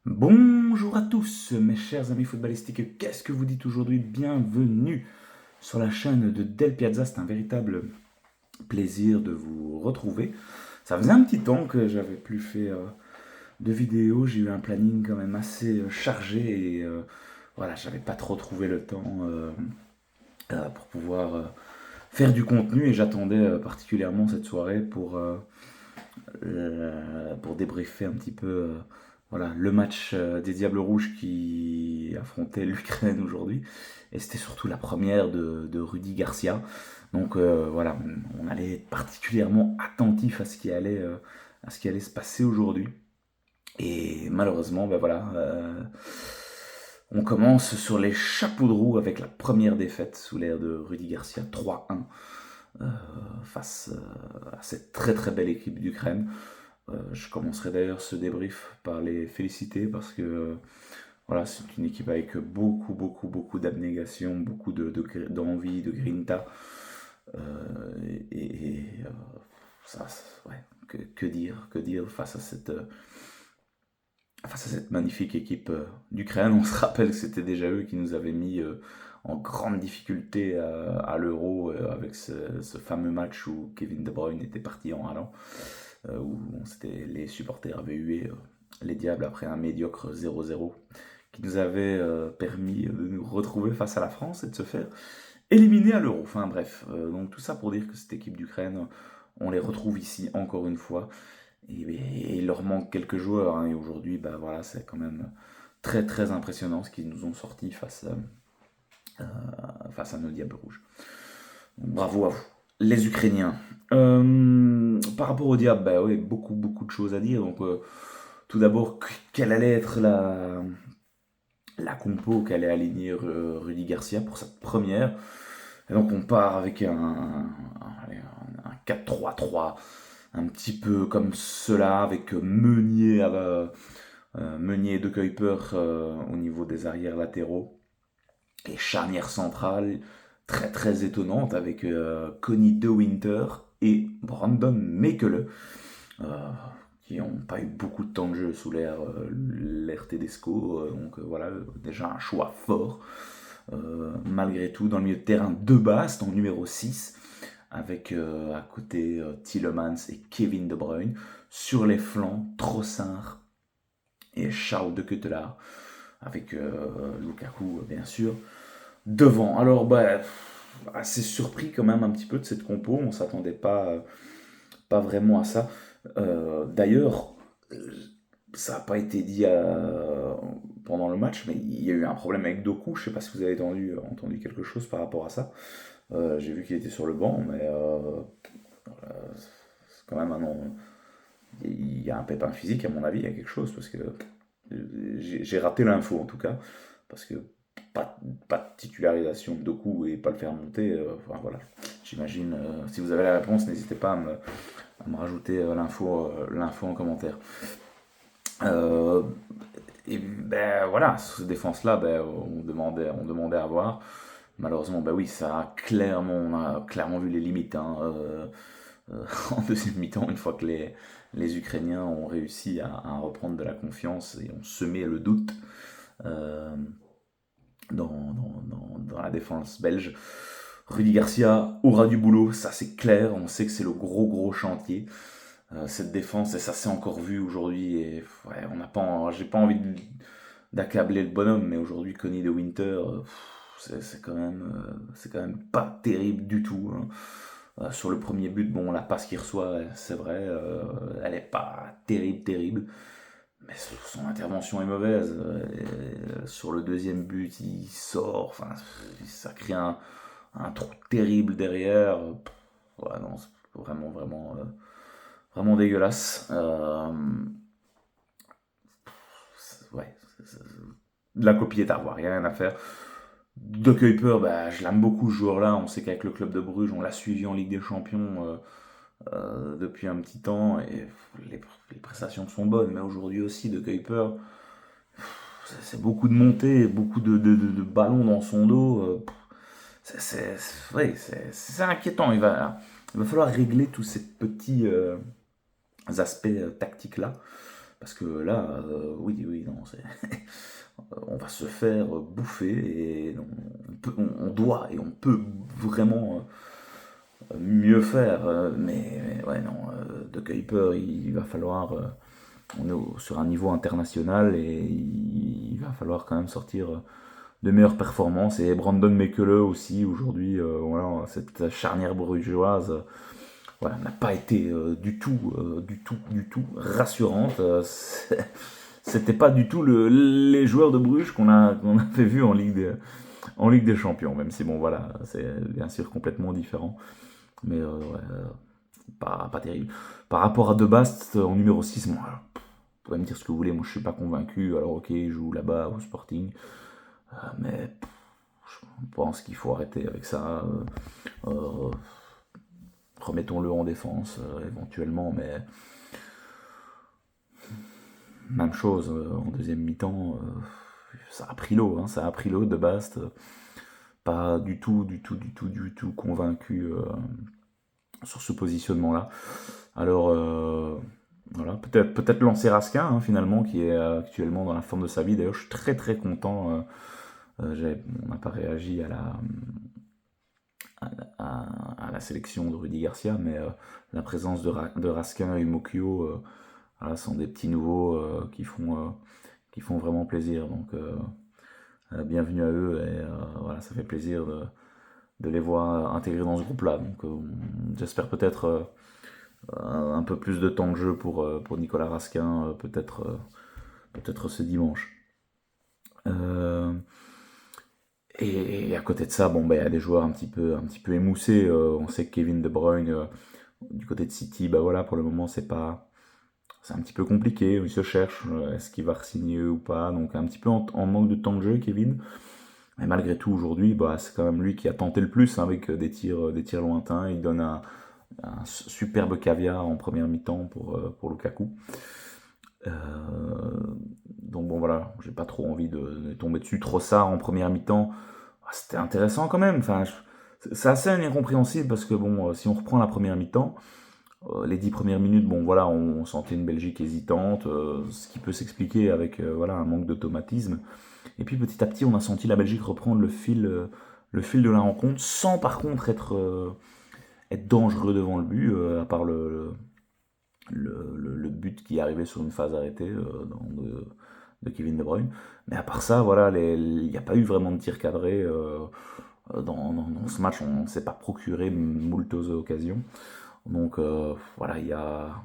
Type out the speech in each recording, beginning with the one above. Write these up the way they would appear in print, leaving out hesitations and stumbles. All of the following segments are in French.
Bonjour à tous, mes chers amis footballistiques. Qu'est-ce que vous dites aujourd'hui? Bienvenue sur la chaîne de Del Piazza. C'est un véritable plaisir de vous retrouver. Ça faisait un petit temps que j'avais plus fait de vidéos. J'ai eu un planning quand même assez chargé et voilà, j'avais pas trop trouvé le temps pour pouvoir faire du contenu et j'attendais particulièrement cette soirée pour débriefer un petit peu voilà, le match des Diables Rouges qui affrontait l'Ukraine aujourd'hui. Et c'était surtout la première de Rudy Garcia. Donc voilà, on allait être particulièrement attentif à ce qui allait se passer aujourd'hui. Et malheureusement, ben voilà, on commence sur les chapeaux de roue avec la première défaite sous l'ère de Rudy Garcia, 3-1, euh, face à cette très très belle équipe d'Ukraine. Je commencerai d'ailleurs ce débrief par les féliciter parce que voilà, c'est une équipe avec beaucoup d'abnégation, d'envie, de grinta. Ça, ouais, que dire face à cette magnifique équipe d'Ukraine. On se rappelle que c'était déjà eux qui nous avaient mis en grande difficulté à l'Euro avec ce fameux match où Kevin De Bruyne était parti en râlant, où les supporters avaient hué les Diables après un médiocre 0-0 qui nous avait permis de nous retrouver face à la France et de se faire éliminer à l'Euro. Enfin bref, donc tout ça pour dire que cette équipe d'Ukraine, on les retrouve ici encore une fois. Et il leur manque quelques joueurs, hein, et aujourd'hui, bah, voilà, c'est quand même très très impressionnant ce qu'ils nous ont sorti face à nos Diables Rouges. Donc, bravo à vous, les Ukrainiens. Par rapport aux Diables, bah, oui, beaucoup de choses à dire. Donc, tout d'abord, quelle allait être la compo qu'allait aligner Rudy Garcia pour cette première. Et donc, on part avec un 4-3-3, un petit peu comme cela, avec Meunier et De Kuyper au niveau des arrières latéraux. Et charnière centrale très très étonnante avec Connie De Winter et Brandon Mekele, qui n'ont pas eu beaucoup de temps de jeu sous l'ère Tedesco. Voilà, déjà un choix fort. Malgré tout, dans le milieu de terrain, De Bast en numéro 6 avec à côté Tielemans et Kevin De Bruyne. Sur les flancs, Trossard et Charles de Ketelaar, avec Lukaku bien sûr. Devant, alors bah, assez surpris quand même un petit peu de cette compo, on s'attendait pas vraiment à ça. D'ailleurs, ça n'a pas été dit pendant le match, mais il y a eu un problème avec Doku, je sais pas si vous avez entendu quelque chose par rapport à ça. J'ai vu qu'il était sur le banc, mais c'est quand même un nom. Il y a un pépin physique, à mon avis, il y a quelque chose, parce que j'ai raté l'info en tout cas, parce que pas de titularisation de Doku et pas le faire monter, enfin voilà. J'imagine, si vous avez la réponse, n'hésitez pas à me rajouter l'info en commentaire. Euh, et ben voilà, cette défense-là, ben, on demandait à voir. Malheureusement, ben oui, on a clairement vu les limites, hein, en deuxième mi-temps, une fois que les Ukrainiens ont réussi à reprendre de la confiance et ont semé le doute euh, dans la défense belge. Rudy Garcia aura du boulot, ça c'est clair, on sait que c'est le gros chantier, cette défense, et ça s'est encore vu aujourd'hui, et ouais, j'ai pas envie d'accabler le bonhomme, mais aujourd'hui, Connie de Winter, c'est quand même pas terrible du tout, hein. Sur le premier but, bon, la passe qu'il reçoit, c'est vrai, elle est pas terrible, mais son intervention est mauvaise. Sur le deuxième but, il sort, enfin, ça crée un trou terrible derrière. Ouais, non, c'est vraiment dégueulasse. Ouais, de la copie est à revoir, il n'y a rien à faire. De Kuiper, bah, je l'aime beaucoup ce joueur-là. On sait qu'avec le club de Bruges, on l'a suivi en Ligue des Champions depuis un petit temps et les prestations sont bonnes. Mais aujourd'hui aussi, De Kuiper, c'est beaucoup de montées, beaucoup de ballons dans son dos. Ouais, c'est inquiétant. Il va falloir régler tous ces petits aspects tactiques-là. Parce que là, oui, oui, non, on va se faire bouffer et on doit et on peut vraiment mieux faire. Mais ouais, non, De Kuiper, il va falloir. On est sur un niveau international et il va falloir quand même sortir de meilleures performances. Et Brandon Mekele aussi, aujourd'hui, voilà, cette charnière brugeoise voilà, n'a pas été du tout rassurante. C'était pas du tout les joueurs de Bruges qu'on avait vus en Ligue des Champions, même si bon voilà, c'est bien sûr complètement différent. Mais ouais, pas terrible. Par rapport à De Bast en numéro 6, bon, alors, vous pouvez me dire ce que vous voulez, moi je suis pas convaincu. Alors ok, il joue là-bas au Sporting, mais je pense qu'il faut arrêter avec ça. Euh, Remettons-le en défense éventuellement, mais même chose en deuxième mi-temps. Ça a pris l'eau, hein, ça a pris l'eau De Bast. Pas du tout convaincu sur ce positionnement-là. Alors, voilà, peut-être lancer Raskin, hein, finalement, qui est actuellement dans la forme de sa vie. D'ailleurs, je suis très très content. On n'a pas réagi à la sélection de Rudy Garcia, mais la présence de Raskin et Mokio voilà, sont des petits nouveaux qui font vraiment plaisir. Donc, bienvenue à eux et voilà, ça fait plaisir de les voir intégrés dans ce groupe-là. Donc, j'espère peut-être un peu plus de temps de jeu pour Nicolas Raskin, peut-être ce dimanche. Euh, et à côté de ça, bon, bah, il y a des joueurs un petit peu émoussés. On sait que Kevin De Bruyne, du côté de City, bah voilà, pour le moment, c'est un petit peu compliqué. Il se cherche, est-ce qu'il va re-signer ou pas. Donc un petit peu en manque de temps de jeu, Kevin. Mais malgré tout, aujourd'hui, bah, c'est quand même lui qui a tenté le plus hein, avec des tirs lointains. Il donne un superbe caviar en première mi-temps pour Lukaku. Euh, donc bon voilà, j'ai pas trop envie de tomber dessus. Trossard en première mi-temps, c'était intéressant quand même. Enfin, c'est assez incompréhensible parce que bon, si on reprend la première mi-temps, les 10 premières minutes, bon voilà, on sentait une Belgique hésitante, ce qui peut s'expliquer avec voilà un manque d'automatisme. Et puis petit à petit, on a senti la Belgique reprendre le fil de la rencontre, sans par contre être dangereux devant le but, à part le but qui est arrivé sur une phase arrêtée de Kevin De Bruyne. Mais à part ça, voilà, il n'y a pas eu vraiment de tir cadré. Dans ce match, on ne s'est pas procuré moult occasions. Donc voilà, il y a.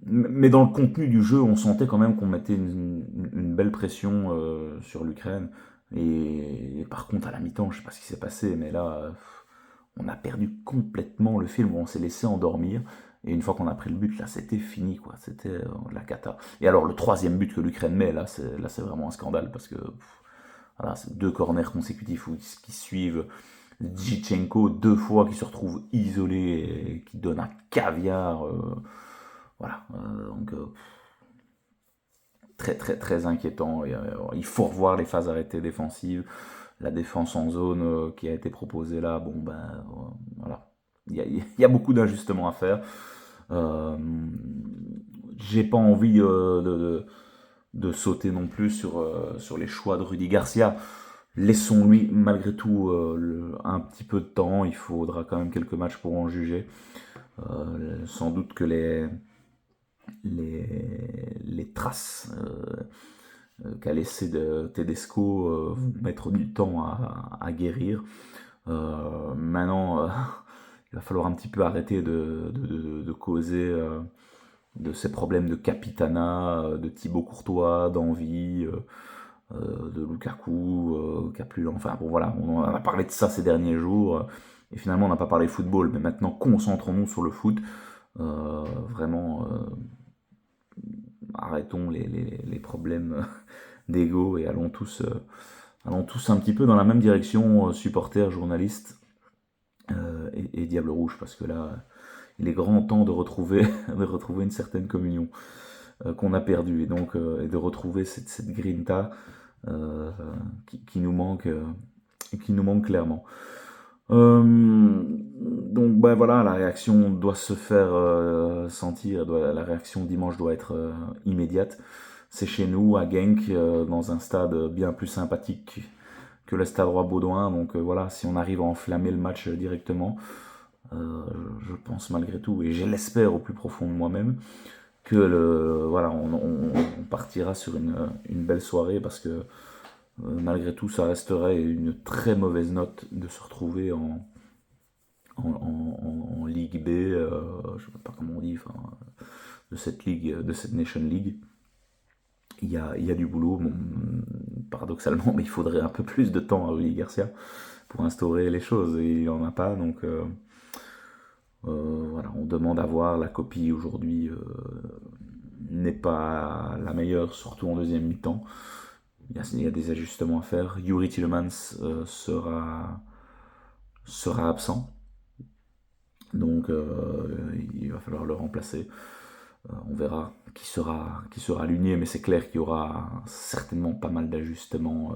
Mais dans le contenu du jeu, on sentait quand même qu'on mettait une belle pression sur l'Ukraine. Et par contre, à la mi-temps, je sais pas ce qui s'est passé, mais là, on a perdu complètement le film. On s'est laissé endormir. Et une fois qu'on a pris le but, là, c'était fini, quoi. C'était la cata. Et alors, le troisième but que l'Ukraine met, là, c'est vraiment un scandale parce que voilà, c'est deux corners consécutifs qui suivent. Zichenko, deux fois, qui se retrouve isolé et qui donne un caviar. Voilà. Donc, très, très, très inquiétant. Et, il faut revoir les phases arrêtées défensives. La défense en zone qui a été proposée là, bon, ben, voilà. Il y a beaucoup d'ajustements à faire. Euh, j'ai pas envie de sauter non plus sur les choix de Rudy Garcia. Laissons-lui malgré tout un petit peu de temps. Il faudra quand même quelques matchs pour en juger. Sans doute que les traces qu'a laissé de Tedesco vont mettre du temps à guérir. Maintenant, il va falloir un petit peu arrêter de causer de ces problèmes de Capitana, de Thibaut Courtois, d'Envie, de Lukaku, qui a plus. Enfin bon voilà, on a parlé de ça ces derniers jours, et finalement on n'a pas parlé football, mais maintenant concentrons-nous sur le foot. Vraiment, arrêtons les problèmes d'ego et allons tous un petit peu dans la même direction, supporters, journalistes et Diable Rouge, parce que là, il est grand temps de retrouver, de retrouver une certaine communion qu'on a perdue, et de retrouver cette grinta qui nous manque clairement. Donc ben voilà, la réaction doit se faire sentir, la réaction dimanche doit être immédiate. C'est chez nous, à Genk, dans un stade bien plus sympathique que le stade Roi-Baudouin. Donc voilà, si on arrive à enflammer le match directement, euh, je pense malgré tout, et je l'espère au plus profond de moi-même, que voilà, on partira sur une belle soirée parce que malgré tout, ça resterait une très mauvaise note de se retrouver en Ligue B, je ne sais pas comment on dit, enfin, de cette ligue, de cette Nation League. Il y a du boulot, bon, paradoxalement, mais il faudrait un peu plus de temps à Rudy Garcia pour instaurer les choses, et il n'en a pas, donc voilà, on demande à voir. La copie aujourd'hui n'est pas la meilleure, surtout en deuxième mi-temps. Il y a des ajustements à faire. Yuri Tillemans sera absent, donc il va falloir le remplacer. On verra qui sera aligné, mais c'est clair qu'il y aura certainement pas mal d'ajustements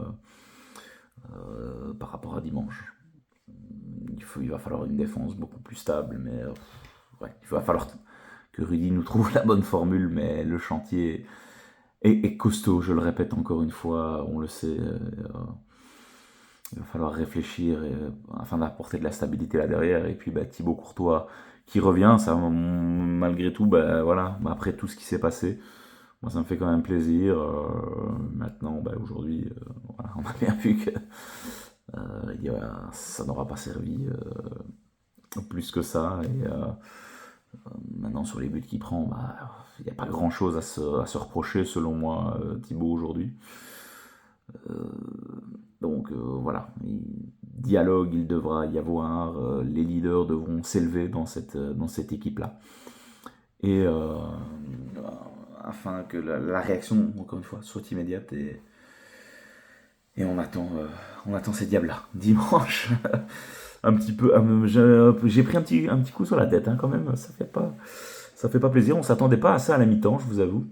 par rapport à dimanche. Il va falloir une défense beaucoup plus stable, mais ouais, il va falloir que Rudy nous trouve la bonne formule, mais le chantier est costaud, je le répète encore une fois, on le sait. Il va falloir réfléchir afin d'apporter de la stabilité là derrière. Et puis bah, Thibaut Courtois qui revient, ça malgré tout, bah, voilà, après tout ce qui s'est passé, moi ça me fait quand même plaisir. Maintenant, bah, aujourd'hui, voilà, on a bien vu que ça n'aura pas servi plus que ça. Et maintenant sur les buts qu'il prend, bah, il n'y a pas grand chose à se reprocher selon moi, Thibaut aujourd'hui. Donc voilà, dialogue, il devra y avoir, les leaders devront s'élever dans cette équipe-là. Et afin que la réaction, encore une fois, soit immédiate, et on attend ces diables-là. Dimanche, un petit peu, j'ai pris un petit coup sur la tête hein, quand même, ça fait pas plaisir, on s'attendait pas à ça à la mi-temps, je vous avoue.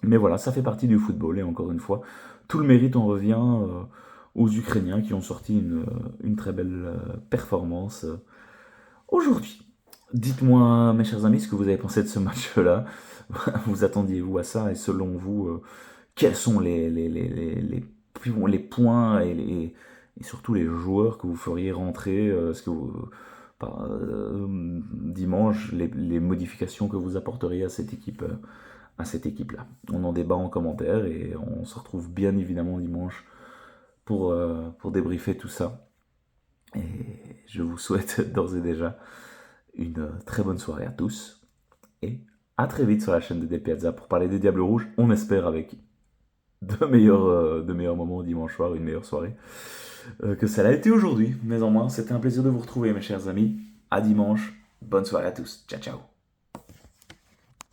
Mais voilà, ça fait partie du football, et encore une fois, tout le mérite en revient aux Ukrainiens qui ont sorti une très belle performance aujourd'hui. Dites-moi, mes chers amis, ce que vous avez pensé de ce match-là. Vous attendiez-vous à ça? Et selon vous, quels sont les points et surtout les joueurs que vous feriez rentrer ce que dimanche, les modifications que vous apporteriez à cette équipe-là. On en débat en commentaire et on se retrouve bien évidemment dimanche pour débriefer tout ça. Et je vous souhaite d'ores et déjà une très bonne soirée à tous. Et à très vite sur la chaîne de Del Piazza pour parler des Diables Rouges. On espère avec de meilleurs moments dimanche soir, une meilleure soirée que ça l'a été aujourd'hui. Mais en moins, c'était un plaisir de vous retrouver, mes chers amis. À dimanche. Bonne soirée à tous. Ciao, ciao.